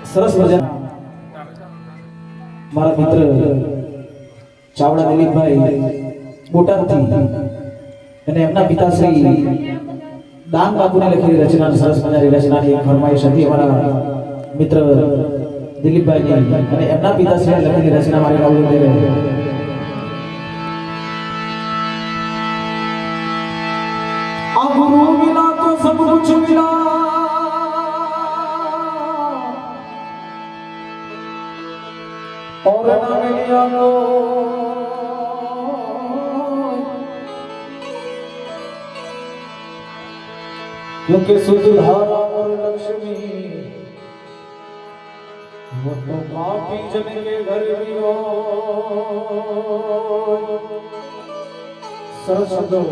સરસ મજા મારા મિત્ર ચાવડા દિલીપભાઈ બોટાદથી અને એમના પિતાશ્રી દાન બાપુને લખેલી રચના સરસ મજાની રચનાની એક ફરમાઈશ હતી અમારા મિત્ર દિલીપભાઈ અને એમના પિતાશ્રીએ લખેલી રચના મારી ગાવું દે गुरु मिला तो सब कुछ मिला और ना मिला तो क्योंकि सुधारा और लक्ष्मी वो तो पापी जन के घर भी हो सरस शब्दों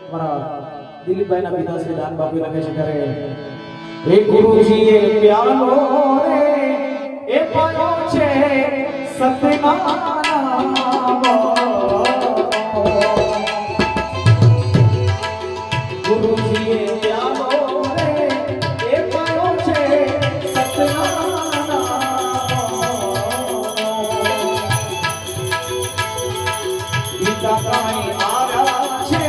हमारा दिलीपभाई ना पिताश्री दान बापू लगे છે કરે એ ગુરુજી એ પ્યાલો રે એ પાયો છે સતનામ ગુરુજી એ પ્યાલો રે એ પાયો છે સતનામ પિતા કાઈ આરા છે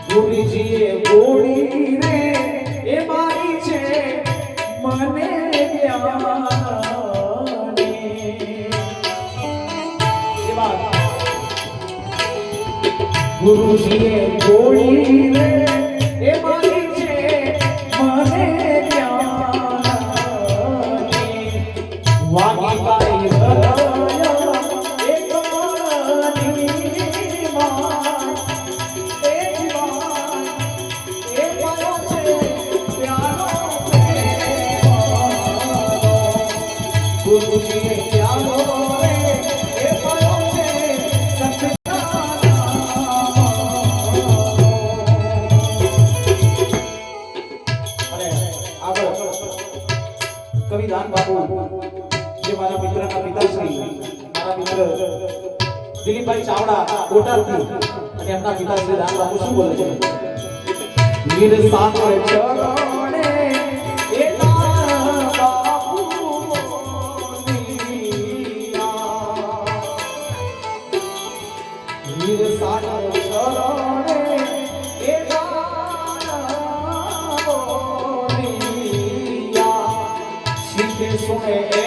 ગુરુજીએ ગોળી રે એ મારી છે મને ગુરુજીએ ગોળી રે એ મારી છે મને વાગી કાઈ कवि दान बापू જે મારા મિત્રના પિતાશ્રી મારા મિત્ર દિલીપભાઈ ચાવડા બોટાદથી અને એમના પિતાશ્રી દાન બાપુ શું બોલે છે વીર સાંભળે ચરણે એ દાન બાપુ વીર સાંભળે ચરણે એ દાન सुने